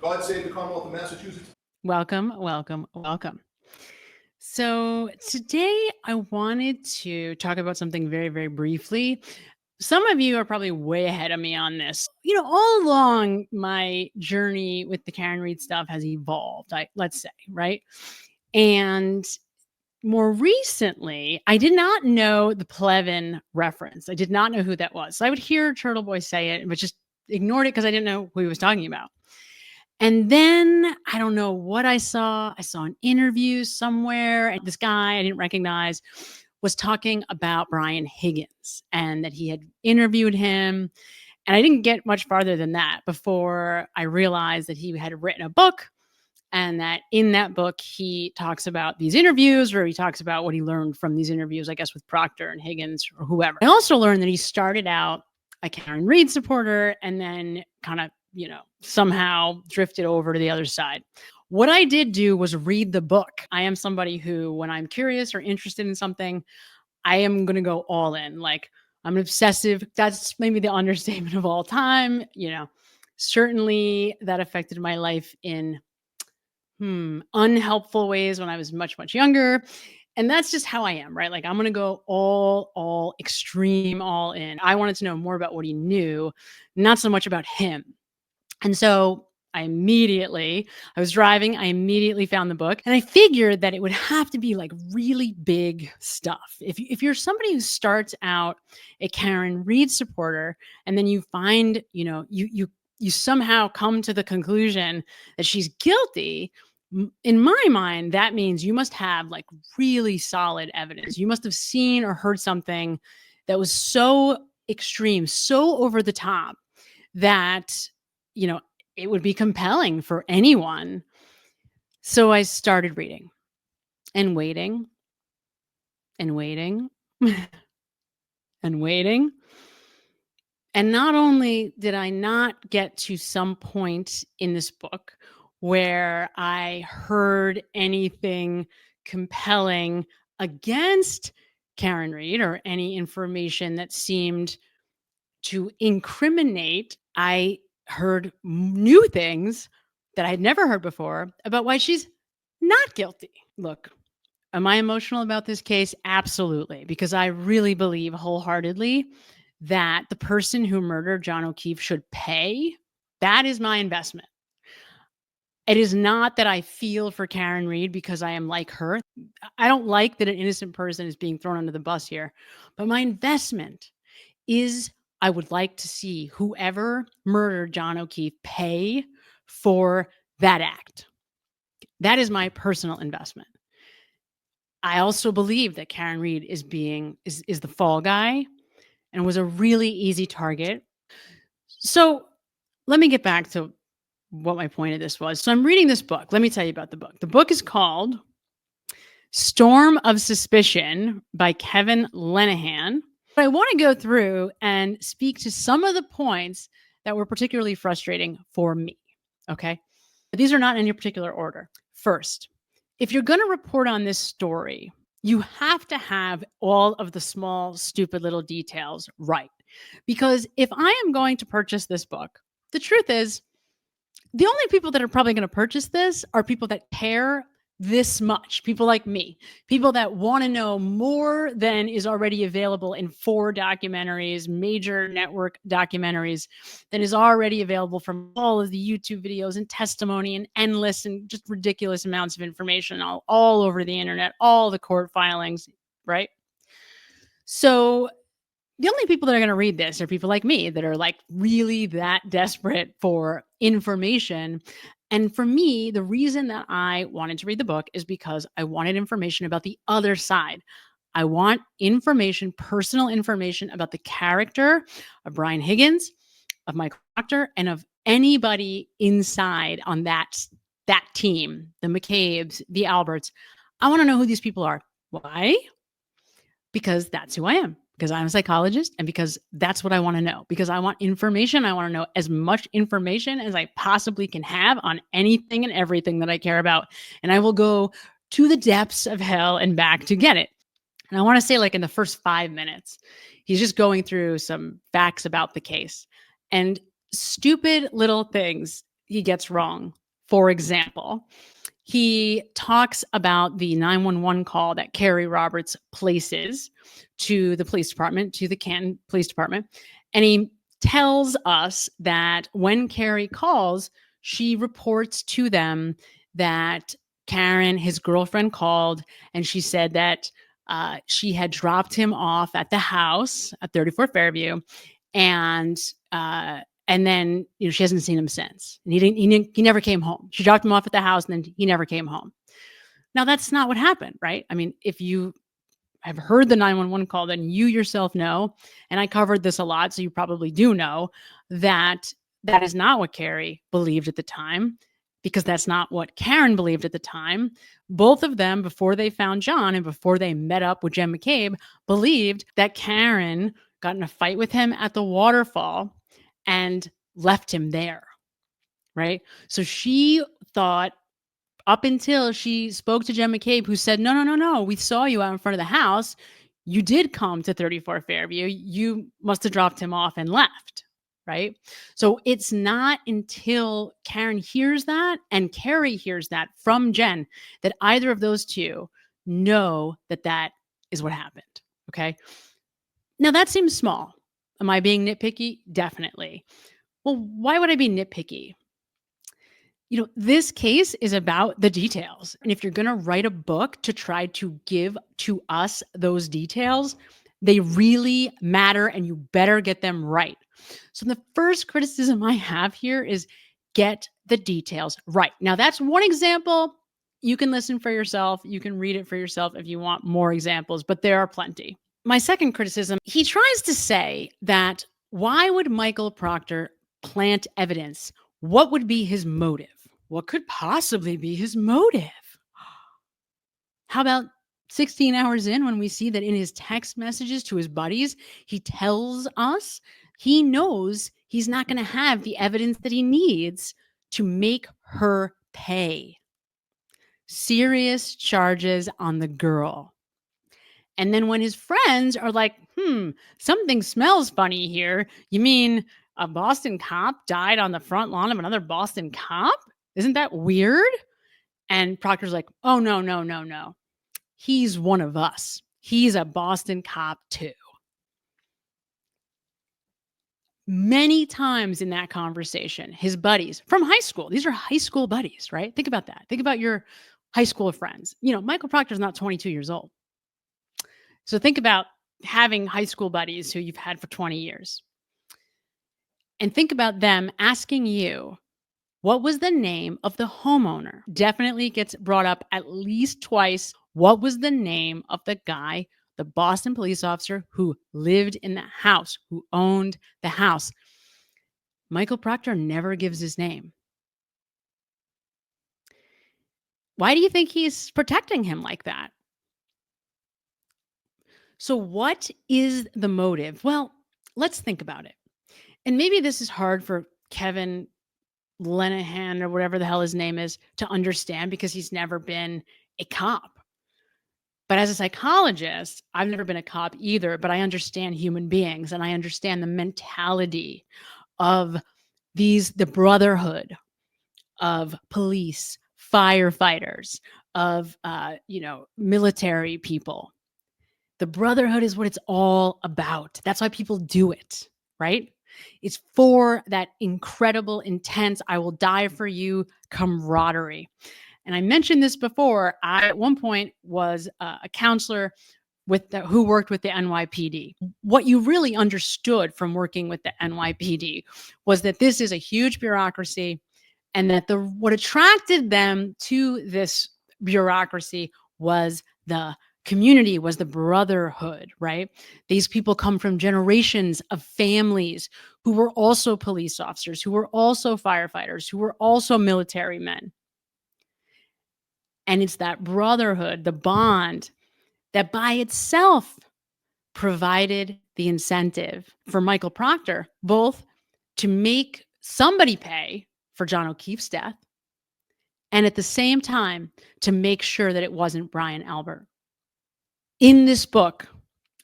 God save the Commonwealth of Massachusetts. Welcome, welcome, welcome. So today I wanted to talk about something very, very briefly. Some of you are probably way ahead of me on this. All along my journey with the Karen Reed stuff has evolved, let's say, right? And more recently, I did not know the Plevin reference. I did not know who that was. So I would hear Turtle Boy say it, but just ignored it because I didn't know who he was talking about. And then I don't know what I saw. I saw an interview somewhere, and this guy I didn't recognize was talking about Brian Higgins and that he had interviewed him. And I didn't get much farther than that before I realized that he had written a book, and that in that book, he talks about these interviews, or he talks about what he learned from these interviews, I guess, with Proctor and Higgins or whoever. I also learned that he started out a Karen Reed supporter and then kind of, somehow drifted over to the other side. What I did do was read the book. I am somebody who, when I'm curious or interested in something, I am going to go all in. Like, I'm an obsessive. That's maybe the understatement of all time. Certainly that affected my life in unhelpful ways when I was much, much younger. And that's just how I am, right? Like, I'm going to go all extreme, all in. I wanted to know more about what he knew, not so much about him. And so I was driving, I immediately found the book, and I figured that it would have to be like really big stuff. If you're somebody who starts out a Karen Reed supporter and then you find, you somehow come to the conclusion that she's guilty, in my mind, that means you must have like really solid evidence. You must have seen or heard something that was so extreme, so over the top that it would be compelling for anyone. So I started reading and waiting and waiting and waiting. And not only did I not get to some point in this book where I heard anything compelling against Karen Reed or any information that seemed to incriminate, I heard new things that I had never heard before about why she's not guilty. Look, am I emotional about this case? Absolutely, because I really believe wholeheartedly that the person who murdered John O'Keefe should pay. That is my investment. It is not that I feel for Karen Reed because I am like her. I don't like that an innocent person is being thrown under the bus here, but my investment is I would like to see whoever murdered John O'Keefe pay for that act. That is my personal investment. I also believe that Karen Reed is the fall guy and was a really easy target. So let me get back to what my point of this was. So I'm reading this book. Let me tell you about the book. The book is called Storm of Suspicion by Kevin Lenihan. I want to go through and speak to some of the points that were particularly frustrating for me. Okay. These are not in any particular order. First, if you're going to report on this story, you have to have all of the small, stupid little details right. Because if I am going to purchase this book, the truth is, the only people that are probably going to purchase this are people that care this much, people like me, people that want to know more than is already available in 4 documentaries, major network documentaries, that is already available from all of the YouTube videos and testimony and endless and just ridiculous amounts of information all over the internet, all the court filings, right? So the only people that are going to read this are people like me that are like really that desperate for information. And for me, the reason that I wanted to read the book is because I wanted information about the other side. I want information, personal information about the character of Brian Higgins, of Michael Proctor, and of anybody inside on that team, the McCabe's, the Alberts. I want to know who these people are. Why? Because that's who I am. Because I'm a psychologist and because that's what I want to know. Because I want information. I want to know as much information as I possibly can have on anything and everything that I care about. And I will go to the depths of hell and back to get it. And I want to say, like, in the first 5 minutes, he's just going through some facts about the case and stupid little things. he gets wrong. For example, he talks about the 911 call that Carrie Roberts places to the police department, to the Canton Police Department. And he tells us that when Carrie calls, she reports to them that Karen, his girlfriend, called and she said that she had dropped him off at the house at 34 Fairview, and and then she hasn't seen him since, and he never came home. She dropped him off at the house, and then he never came home. Now that's not what happened, right? I mean, if you have heard the 911 call, then you yourself know, and I covered this a lot, so you probably do know that that is not what Carrie believed at the time, because that's not what Karen believed at the time. Both of them, before they found John and before they met up with Jen McCabe, believed that Karen got in a fight with him at the waterfall and left him there, right? So she thought, up until she spoke to Jen McCabe, who said, no, we saw you out in front of the house. You did come to 34 Fairview. You must have dropped him off and left, right? So it's not until Karen hears that and Carrie hears that from Jen that either of those two know that that is what happened, okay? Now that seems small. Am I being nitpicky? Definitely. Well, why would I be nitpicky? This case is about the details. And if you're going to write a book to try to give to us those details, they really matter and you better get them right. So the first criticism I have here is get the details right. Now, that's one example. You can listen for yourself. You can read it for yourself if you want more examples, but there are plenty. My second criticism, he tries to say that why would Michael Proctor plant evidence? What would be his motive? What could possibly be his motive? How about 16 hours in, when we see that in his text messages to his buddies, he tells us he knows he's not going to have the evidence that he needs to make her pay. Serious charges on the girl. And then when his friends are like, something smells funny here. You mean a Boston cop died on the front lawn of another Boston cop? Isn't that weird? And Proctor's like, oh, no. He's one of us. He's a Boston cop too. Many times in that conversation, his buddies from high school, these are high school buddies, right? Think about that. Think about your high school friends. Michael Proctor's not 22 years old. So think about having high school buddies who you've had for 20 years. And think about them asking you, what was the name of the homeowner? Definitely gets brought up at least twice. What was the name of the guy, the Boston police officer who lived in the house, who owned the house? Michael Proctor never gives his name. Why do you think he's protecting him like that? So what is the motive? Well, let's think about it. And maybe this is hard for Kevin Lenihan or whatever the hell his name is to understand because he's never been a cop. But as a psychologist, I've never been a cop either, but I understand human beings and I understand the mentality of the brotherhood of police, firefighters, of military people. The brotherhood is what it's all about. That's why people do it, right? It's for that incredible, intense, I will die for you camaraderie. And I mentioned this before. I, at one point, was a counselor who worked with the NYPD. What you really understood from working with the NYPD was that this is a huge bureaucracy and that what attracted them to this bureaucracy was the community, was the brotherhood, right? These people come from generations of families who were also police officers, who were also firefighters, who were also military men. And it's that brotherhood, the bond, that by itself provided the incentive for Michael Proctor, both to make somebody pay for John O'Keefe's death and at the same time to make sure that it wasn't Brian Albert. In this book,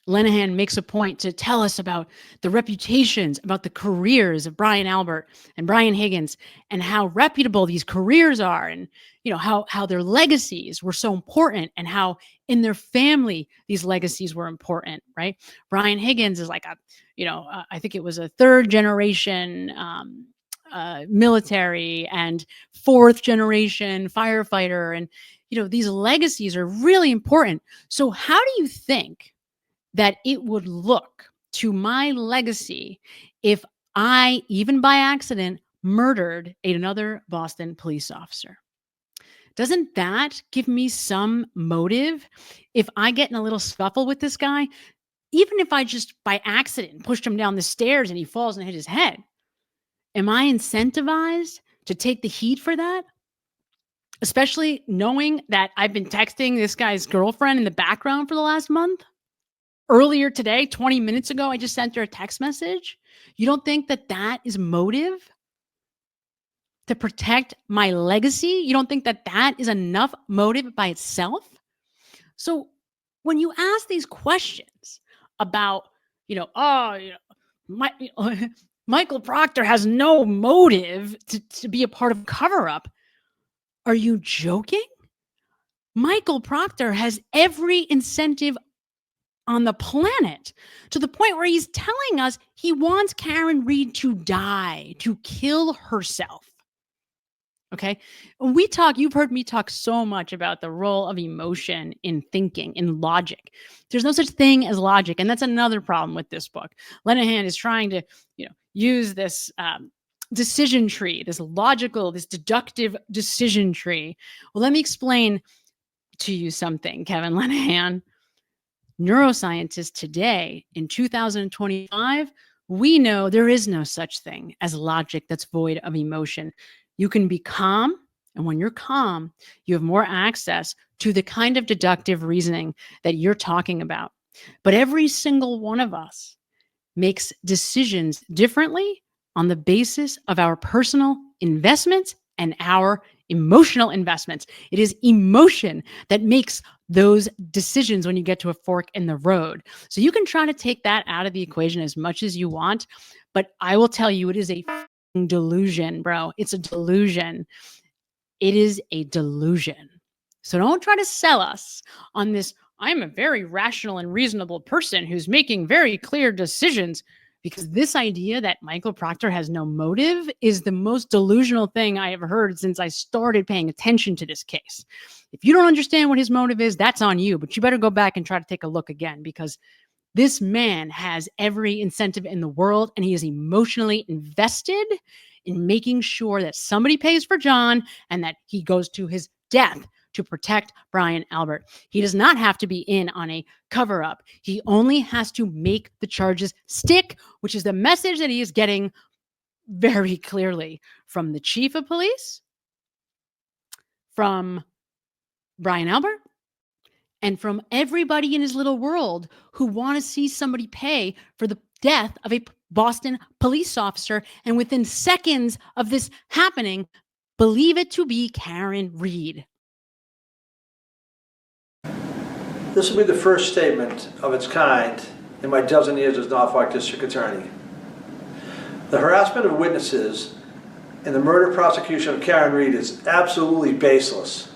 Lenihan makes a point to tell us about the reputations, about the careers of Brian Albert and Brian Higgins, and how reputable these careers are, and how their legacies were so important, and how in their family these legacies were important, right? Brian Higgins is like I think it was a third generation military and fourth generation firefighter, and these legacies are really important. So how do you think that it would look to my legacy if I, even by accident, murdered another Boston police officer? Doesn't that give me some motive? If I get in a little scuffle with this guy, even if I just by accident pushed him down the stairs and he falls and hit his head, am I incentivized to take the heat for that? Especially knowing that I've been texting this guy's girlfriend in the background for the last month? Earlier today, 20 minutes ago, I just sent her a text message. You don't think that that is motive to protect my legacy? You don't think that that is enough motive by itself? So when you ask these questions about, Michael Proctor has no motive to be a part of cover-up, are you joking? Michael Proctor has every incentive on the planet, to the point where he's telling us he wants Karen Read to die, to kill herself. Okay. When we talk, you've heard me talk so much about the role of emotion in thinking, in logic. There's no such thing as logic. And that's another problem with this book. Lennahan is trying to, use this decision tree, this logical, this deductive decision tree. Well, let me explain to you something, Kevin Lennahan. Neuroscientists today in 2025, we know there is no such thing as logic that's void of emotion. You can be calm, and when you're calm, you have more access to the kind of deductive reasoning that you're talking about. But every single one of us makes decisions differently on the basis of our personal investments and our emotional investments. It is emotion that makes those decisions when you get to a fork in the road. So you can try to take that out of the equation as much as you want, but I will tell you, it is a delusion, bro. It's a delusion. It is a delusion. So don't try to sell us on this, I'm a very rational and reasonable person who's making very clear decisions, because this idea that Michael Proctor has no motive is the most delusional thing I have heard since I started paying attention to this case. If you don't understand what his motive is, that's on you, but you better go back and try to take a look again, because this man has every incentive in the world, and he is emotionally invested in making sure that somebody pays for John and that he goes to his death to protect Brian Albert. He does not have to be in on a cover-up. He only has to make the charges stick, which is the message that he is getting very clearly from the chief of police, from Brian Albert, and from everybody in his little world who want to see somebody pay for the death of a Boston police officer. And within seconds of this happening, believe it to be Karen Read. This will be the first statement of its kind in my dozen years as Norfolk District Attorney. The harassment of witnesses in the murder prosecution of Karen Read is absolutely baseless.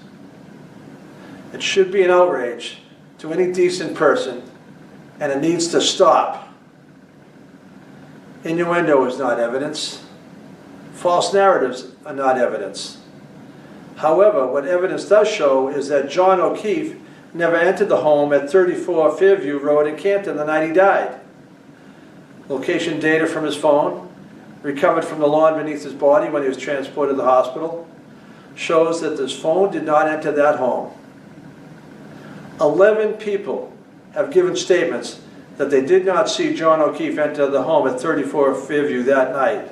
It should be an outrage to any decent person, and it needs to stop. Innuendo is not evidence. False narratives are not evidence. However, what evidence does show is that John O'Keefe never entered the home at 34 Fairview Road in Canton the night he died. Location data from his phone, recovered from the lawn beneath his body when he was transported to the hospital, shows that his phone did not enter that home. 11 people have given statements that they did not see John O'Keefe enter the home at 34 Fairview that night.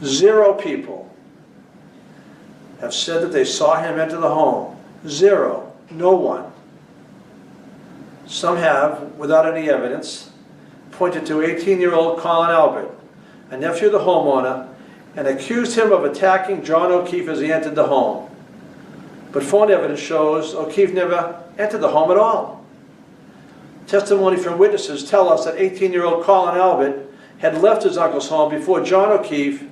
0 people have said that they saw him enter the home. 0. No one. Some have, without any evidence, pointed to 18-year-old Colin Albert, a nephew of the homeowner, and accused him of attacking John O'Keefe as he entered the home. But phone evidence shows O'Keefe never entered the home at all. Testimony from witnesses tell us that 18-year-old Colin Albert had left his uncle's home before John O'Keefe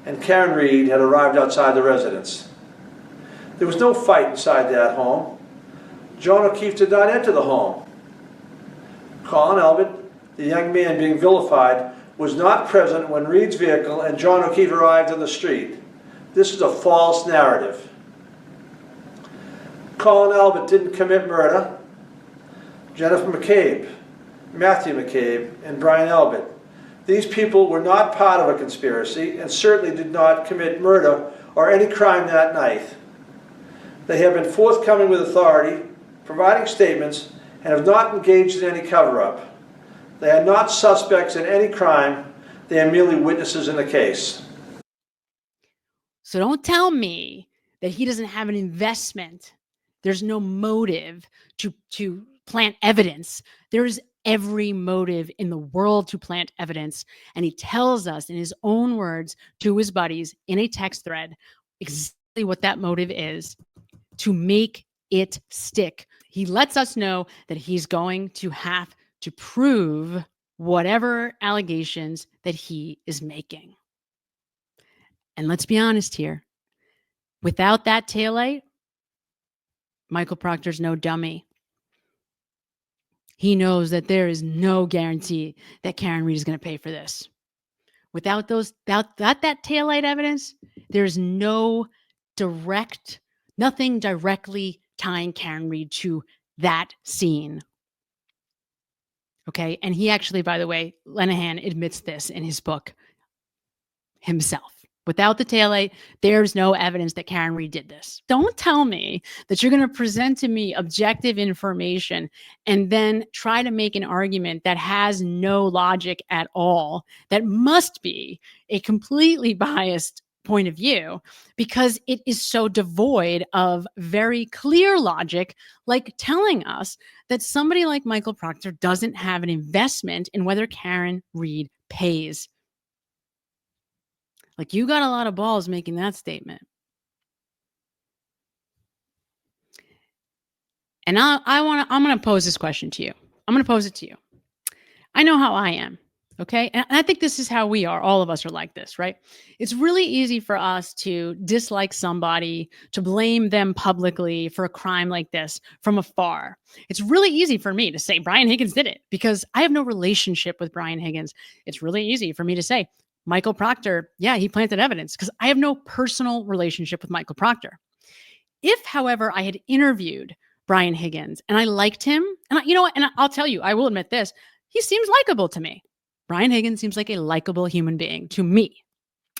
and Karen Reed had arrived outside the residence. There was no fight inside that home. John O'Keefe did not enter the home. Colin Albert, the young man being vilified, was not present when Reed's vehicle and John O'Keefe arrived on the street. This is a false narrative. Colin Albert didn't commit murder. Jennifer McCabe, Matthew McCabe, and Brian Albert. These people were not part of a conspiracy and certainly did not commit murder or any crime that night. They have been forthcoming with authority, providing statements, and have not engaged in any cover-up. They are not suspects in any crime. They are merely witnesses in the case. So don't tell me that he doesn't have an investment. There's no motive to plant evidence. There's every motive in the world to plant evidence. And he tells us in his own words to his buddies in a text thread exactly what that motive is, to make it stick. He lets us know that he's going to have to prove whatever allegations that he is making. And let's be honest here. Without that taillight, Michael Proctor's no dummy. He knows that there is no guarantee that Karen Reed is going to pay for this. Without that taillight evidence, there's nothing directly tying Karen Reed to that scene. Okay. And he actually, by the way, Lennahan admits this in his book himself. Without the taillight, there's no evidence that Karen Reed did this. Don't tell me that you're going to present to me objective information and then try to make an argument that has no logic at all, that must be a completely biased point of view because it is so devoid of very clear logic, like telling us that somebody like Michael Proctor doesn't have an investment in whether Karen Reed pays. Like, you got a lot of balls making that statement. And I'm going to pose this question to you. I'm going to pose it to you. I know how I am. Okay. And I think this is how we are. All of us are like this, right? It's really easy for us to dislike somebody, to blame them publicly for a crime like this from afar. It's really easy for me to say Brian Higgins did it because I have no relationship with Brian Higgins. It's really easy for me to say Michael Proctor, yeah, he planted evidence because I have no personal relationship with Michael Proctor. If, however, I had interviewed Brian Higgins and I liked him, and you know what, and I'll tell you, I will admit this, he seems likable to me. Brian Higgins seems like a likable human being to me.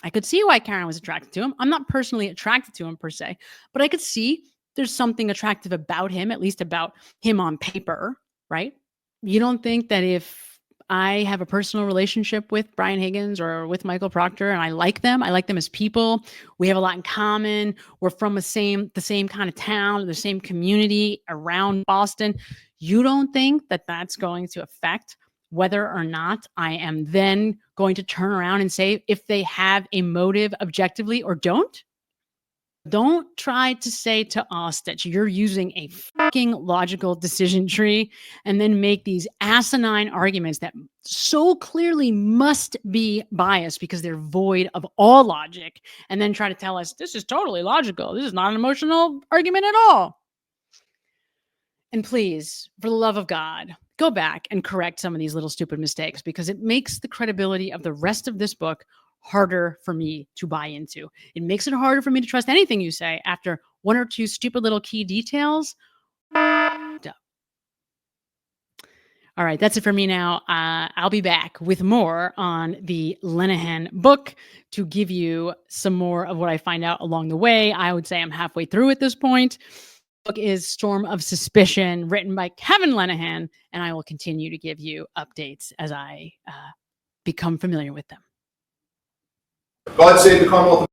I could see why Karen was attracted to him. I'm not personally attracted to him per se, but I could see there's something attractive about him, at least about him on paper, right? You don't think that if I have a personal relationship with Brian Higgins or with Michael Proctor and I like them as people, we have a lot in common, we're from the same kind of town, the same community around Boston, you don't think that that's going to affect whether or not I am then going to turn around and say if they have a motive objectively or don't? Don't try to say to us that you're using a fucking logical decision tree and then make these asinine arguments that so clearly must be biased because they're void of all logic, and then try to tell us this is totally logical. This is not an emotional argument at all. And please, for the love of God, go back and correct some of these little stupid mistakes because it makes the credibility of the rest of this book harder for me to buy into. It makes it harder for me to trust anything you say after one or two stupid little key details. All right, that's it for me now. I'll be back with more on the Lennahan book to give you some more of what I find out along the way. I would say I'm halfway through at this point. The book is Storm of Suspicion, written by Kevin Lennahan, and I will continue to give you updates as I become familiar with them. God save the Commonwealth of